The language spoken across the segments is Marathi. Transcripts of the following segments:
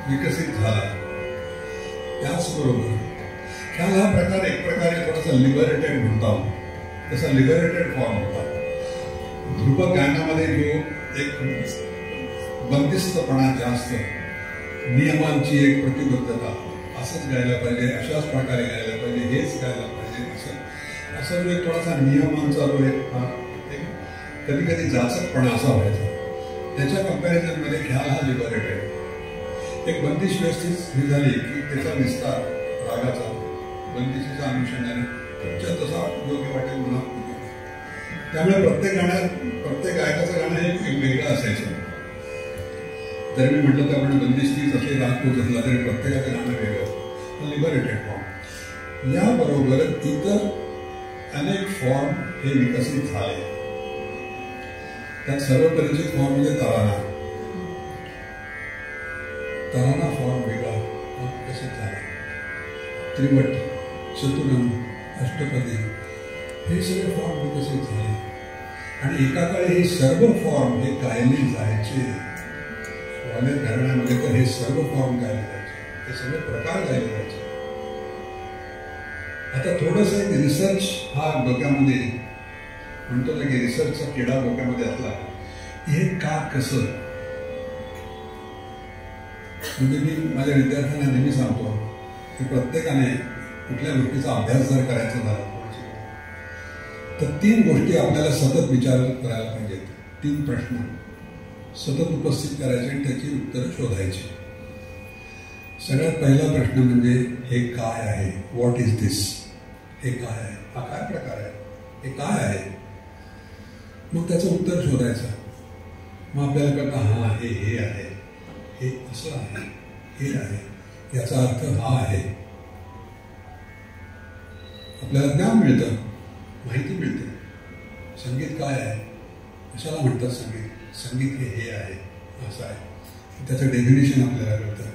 विकसित झाला. त्याचबरोबर ख्याल हा प्रकार एक प्रकारे थोडासा लिबरेटेड म्हणता, तसा लिबरेटेड फॉर्म होता. ध्रुपद गायनामध्ये जो एक बंदिस्तपणा जास्त, नियमांची एक प्रतिबद्धता, असंच गायला पाहिजे, अशाच प्रकारे गायला पाहिजे, हेच गायला पाहिजे, असं जो एक थोडासा नियमांचा जो एक कधी कधी जाचकपणा असा व्हायचा. त्याच्या कंपॅरिझनमध्ये ख्याल हा लिबरेटेड, एक बंदिश व्यवस्थित ही झाली की त्याचा विस्तार रागाचा बंदिशीच्या अनुषंगाने तुमच्या तसा योग्य वाटेल म्हणा. त्यामुळे प्रत्येक गायकाचं गाणं हे वेगळं असायचं. जर मी म्हटलं तर आपण बंदिस्तीच असे राग होत असला तरी प्रत्येकाचं गाणं वेगळं, लिबरेटेड फॉर्म. याबरोबर इतर अनेक फॉर्म हे विकसित झाले. त्यात सर्वपरिचित फॉर्म म्हणजे तराना. तराना फॉर्म वेगळा विकसित झाला. त्रिवट, चतुरंग, अष्टपदी हे सगळे फॉर्म विकसित झाले. आणि एका काळी हे सर्व फॉर्म हे गायले जायचे. ग्वाल्हेर घराण्यामध्ये तर हे सर्व फॉर्म गायले जायचे, हे सगळे प्रकार गायले जायचे. आता थोडंसं एक रिसर्च हा डोक्यामध्ये म्हणतो ना की रिसर्चचा किडा डोक्यामध्ये असला की हे का कसं, म्हणजे मी माझ्या विद्यार्थ्यांना नेहमी सांगतो की प्रत्येकाने कुठल्या गोष्टीचा अभ्यास जर करायचा झाला तर 3 गोष्टी आपल्याला सतत विचार करायला पाहिजेत. 3 प्रश्न सतत उपस्थित करायचे आणि त्याची उत्तरं शोधायची. सगळ्यात पहिला प्रश्न म्हणजे हे काय आहे, व्हॉट इज दिस. हे काय आहे, हा काय प्रकार आहे, हे काय आहे. मग त्याचं उत्तर शोधायचं. मग आपल्याला कळतं हा हे आहे, हे असं आहे, हे आहे, याचा अर्थ हा आहे. आपल्याला ज्ञान मिळतं, माहिती मिळते. संगीत काय आहे, कशाला म्हणतात संगीत, संगीत हे आहे, असं आहे. त्याचं डेफिनेशन आपल्याला कळतं,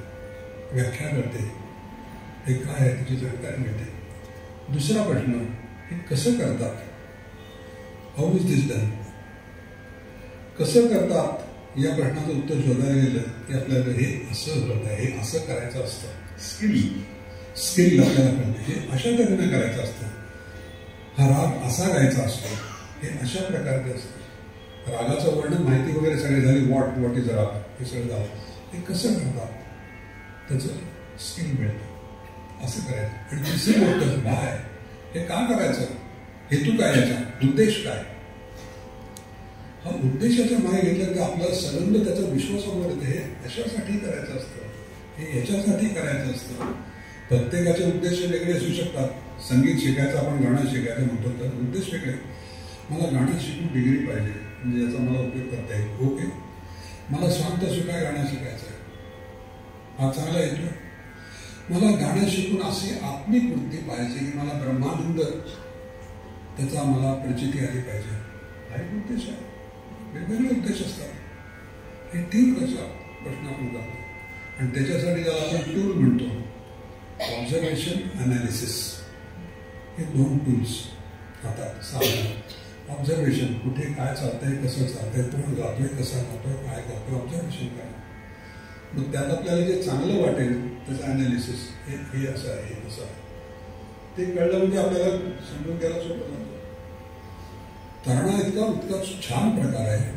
व्याख्या कळते, हे काय आहे त्याची जानकारी मिळते. दुसरा प्रश्न, हे कसं करतात, हाऊ इज दिस डन. कसं करतात या प्रश्नाचं उत्तर शोधायला गेलं की आपल्याला हे असं होत आहे, हे असं करायचं असतं. स्किल आपल्याला कळते, हे अशा तऱ्हेने करायचं असतं. हा राग असा गायचा असतो, हे अशा प्रकारचे असतं. रागाचं वर्णन, माहिती वगैरे सगळे झाली. व्हॉट इज राग हे सगळं झालं. हे कसं करतात त्याचं स्किल मिळतं, असं करायचं. आणि तिसरी गोष्ट काय, हे का करायचं, हेतू काय, याचा उद्देश काय. हा उद्देशाच्या मागे घेतलं की आपल्याला सगळं त्याचा विश्वासावर येते. हे अशासाठी करायचं असतं, हे ह्याच्यासाठी करायचं असतं. प्रत्येकाचे उद्देश वेगळे असू शकतात. संगीत शिकायचं, आपण गाणं शिकायचं म्हणतो तर उद्देश वेगळे. मला गाणं शिकून डिग्री पाहिजे, म्हणजे याचा मला उपयोग करता येईल, ओके. मला शांत सुखाय गाणं शिकायचं आहे, हा चांगला येतो. मला गाणं शिकून अशी आत्मिक वृत्ती पाहिजे की मला ब्रह्मानंद त्याचा मला प्रचिती आली पाहिजे, हा एक उद्देश आहे. वेगवेगळे उद्देश असतात. हे 3 प्रश्न आपण करतो. आणि त्याच्यासाठी ज्याला आपण टूल म्हणतो, ऑब्झर्वेशन, अनालिसिस, हे 2 टूल्स हातात साधन. ऑब्झर्वेशन, कुठे काय चालतंय, कसं चालतंय, कोण गातोय, कसा गातोय, काय करतोय, ऑब्झर्वेशन करा. मग त्यात आपल्याला जे चांगलं वाटेल त्याचं अनालिसिस, हे असं आहे, हे असं आहे, ते कळलं म्हणजे आपल्याला समजून घ्यायला सोपं जातं. तरणा इतका छान प्रकार आहे.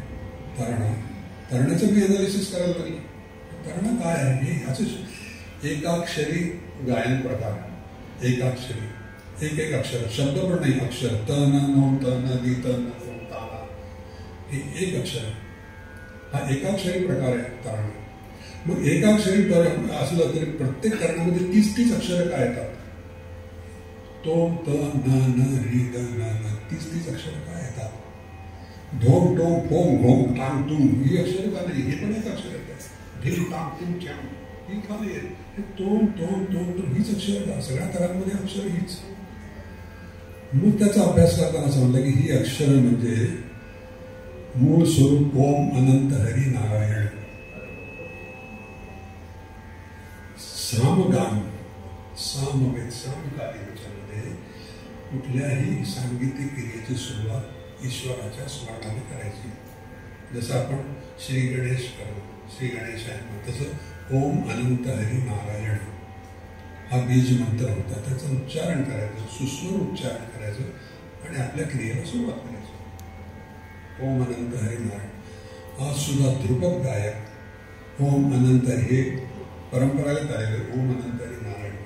तरण्याचं मी अनालिसिस करायला लागलो. तरणा काय आहे, हे ह्याचं एकाक्षरी गायन प्रकार. एकाक्षरी, एक अक्षर, शब्द पण नाही, अक्षर. तन नो तन दी तन ताना, हे एक अक्षर आहे. हा एकाक्षरी प्रकार आहे तरणा. मग एकाक्षरी असलं तरी प्रत्येक तरणामध्ये 30 अक्षरं काय येतात. तोम त न री द न 30 अक्षरं काय येतात. ढोम टोम फोम घोम टांग टूम ही अक्षरं का नाही, हे पण एक अक्षर येतात. ढीम टांग टूम चॅम ही का नाही. हे तोम टोम टोम टोम हीच अक्षर, सगळ्या तरांमध्ये अक्षर हीच. मग त्याचा अभ्यास करताना समजलं की ही अक्षरं म्हणजे मूळ स्वरूप ओम अनंत हरी नारायण. सामगान, सामवेद, सामकालीन याच्यामध्ये कुठल्याही सांगीतिक क्रियेची सुरुवात ईश्वराच्या स्मरणाने करायची. जसं आपण श्री गणेश करतो, श्री गणेश आहे, तसं ओम अनंत हरी नारायण हा बीज मंत्र होता. त्याचं उच्चारण करायचं, सुस्वर उच्चारण करायचं आणि आपल्या क्रियेला सुरुवात करायची. ओम अनंत हरी नारायण. आज सुद्धा ध्रुपद गायक ओम अनंत हे परंपरागत आलेले ओम अनंत हरी नारायण,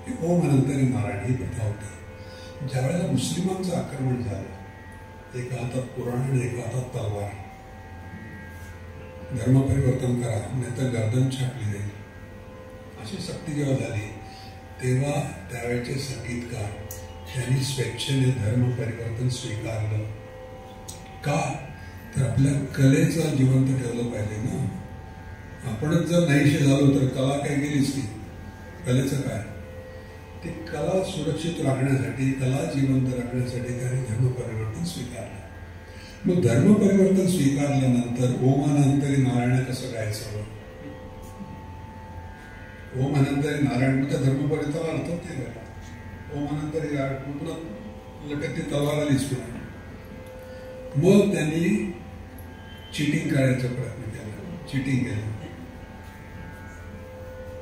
हे ओम अनंत हरी नारायण ही प्रथा होती. ज्या वेळेला मुस्लिमांचं आक्रमण झालं, एका हातात कुराण आणि एका हातात तलवार, धर्म परिवर्तन करा नाही तर गर्दन छाटली जाईल, अशी सक्ती जेव्हा झाली तेव्हा त्यावेळेचे संगीतकार त्यांनी स्वेच्छेने धर्म परिवर्तन स्वीकारलं. का तर आपल्या कलेचं जिवंत ठेवलं पाहिजे ना. आपणच जर नाहीशी झालो तर कला काय गेलीच की. कलेचं काय, ती कला सुरक्षित राखण्यासाठी, कला जिवंत राखण्यासाठी त्यांनी धर्म परिवर्तन स्वीकारलं. मग धर्म परिवर्तन स्वीकारल्यानंतर ओम अनंतरी नारायण कसं गायचं? ओम अनंतरी नारायण म्हणजे धर्म परिवर्तन अर्थच नाही का. ओम अनंतरी पुन्हा लगेच ती तलवार आलीच पुन्हा. मग त्यांनी चिटिंग करायचा प्रयत्न केला, चिटिंग केलं,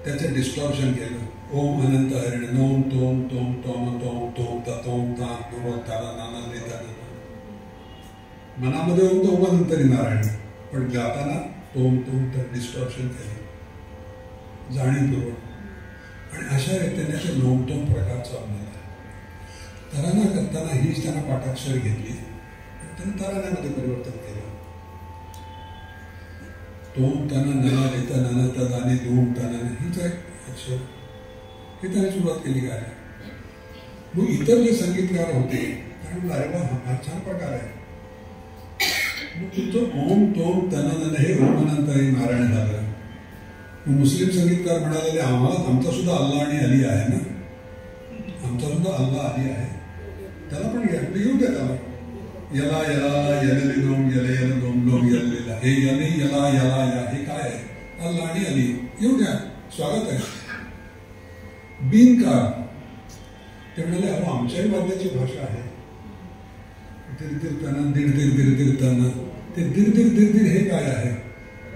त्याचं डिस्टॉर्शन केलं. ओम अनंत हरिण नोम तोम तोम तोम तोम तोम तोम ताम नोम ताना नाना नेताना. मनामध्ये ओम तो ओम अनंतरी नारायण, पण गाताना तोम तोम तर डिस्टॉर्शन केलं जाणीवपूर्वक. आणि अशा रीतीने ते नोम तोम प्रकार चालू झाला. तराना करताना हीच त्यांना पाठाक्षर घेतली, त्यांनी तराण्यामध्ये परिवर्तन केलं. तोम ताना नाना नेता नाना तदाने दोम ताना हीच आहे अक्षर, हे त्याने सुरुवात केली काय. मग इतर जे संगीतकार होते कारण अरे वा हा छान प्रकार आहे. मग तुमचं ओम तोम तनन हे ओम अनंत नारायण झालं. मुस्लिम संगीतकार म्हणाले आम्हाला आमचा सुद्धा अल्लाह आणि अली आहे ना, आमचा सुद्धा अल्लाह अली आहे, त्याला पण घ्या, येऊ द्या त्याला. यला यला यलली लोम यले यल लोम लोम यल्लेला, हे यले यला यला या हे काय आहे? अल्लाह आणि अली, येऊ द्या, स्वागत आहे. बिनकार ते म्हणाले अहो आमच्याही वाद्याची भाषा आहे. दिरदिरताना दिरदिरताना ते दिरदिर हे काय आहे?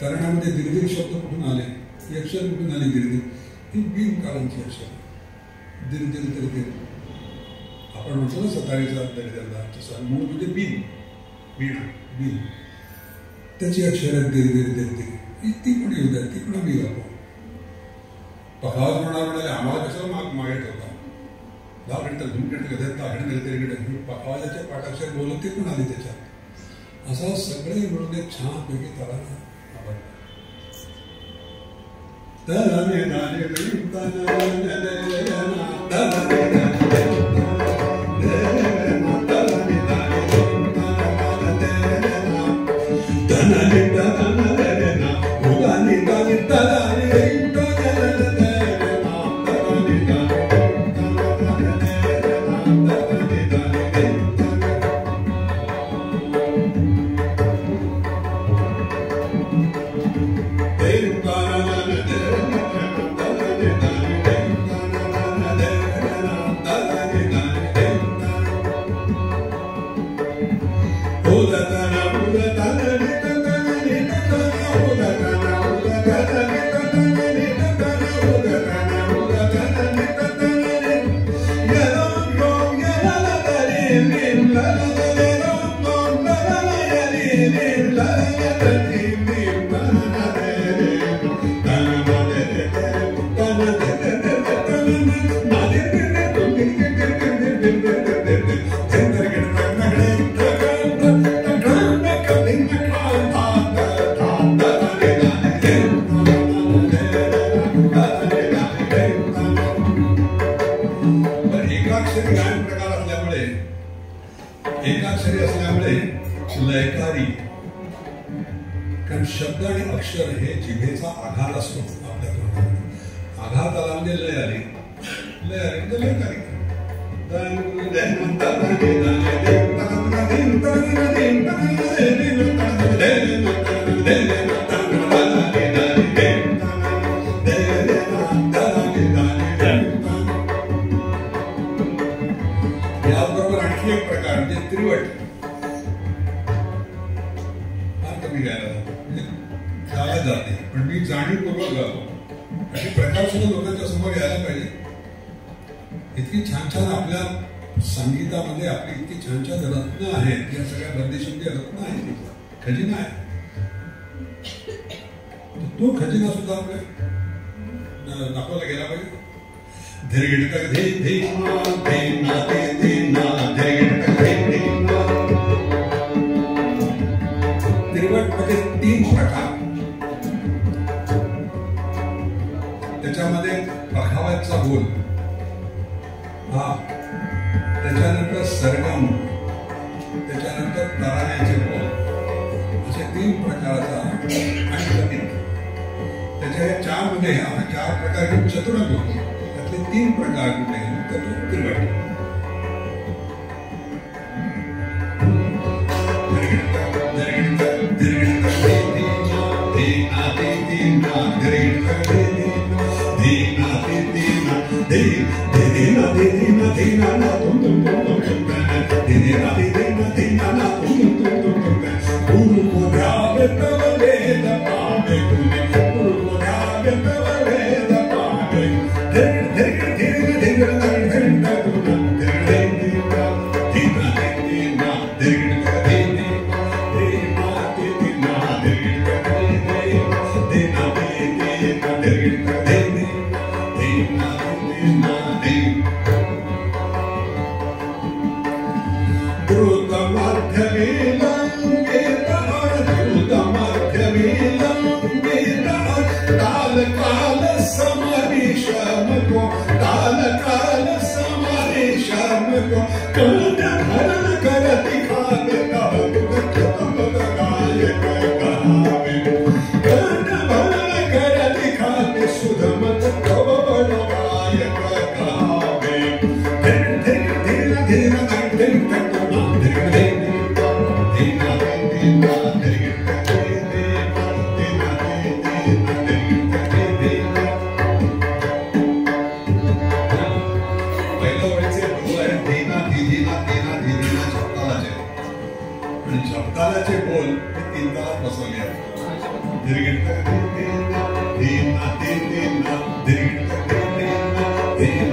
तरुणामध्ये दिरदिर शब्द कुठून आले? ही अक्षर कुठून आली दिरदिर? ही बिनकारांची अक्षर. दिरदिर आपण म्हटलं ना सतारीचा दर्जा तसा मूळ म्हणजे बिन, वीणा बिन, त्याची अक्षर आहेत दिरदिर ती पण येऊ द्या, ती पण आम्ही गातो. पखावत म्हणाले आम्हाला कशाला मागत होता 10 घंटे धुमकडे कधी 10 घंटे पखावाजाचे पाठाक्षर बोलत ते पण आले त्याच्यात. असा सगळे मिळून एक छानपैकी तराना लयकारी. कारण शब्द आणि अक्षर हे जिभेचा आघात असतो आपल्या तोंडामध्ये. आघात आला म्हणजे लय आली, लय आली म्हणजे लयकारी. याबरोबर आणखी एक प्रकार म्हणजे त्रिवट. गायला जात नाही, पण मी जाणीवपूर्वक गातो. असे प्रकार सुद्धा लोकांच्या समोर यायला पाहिजे. इतकी छान छान आपल्या संगीतामध्ये आपली इतकी छान छान रत्न आहेत, या सगळ्या बंदिशांचे रत्न आहेत, खजिना आहे. तो खजिना सुद्धा आपल्या दाखवला गेला पाहिजे. तिरवटमध्ये 3 प्रकार. त्याच्यामध्ये पखावाचा बोल, त्याच्यानंतर सरगम, त्याच्यानंतर तराण्याचे बोल, असे 3 प्रकारचा आणि गणित. त्याच्या या 4 मध्ये 4 प्रकार घेऊन चतुरंग होतो. त्यातले 3 प्रकार कुठे तर तो तिरवट. झपतालाचे बोल हे 3 तालात बसवले आहेत. धीर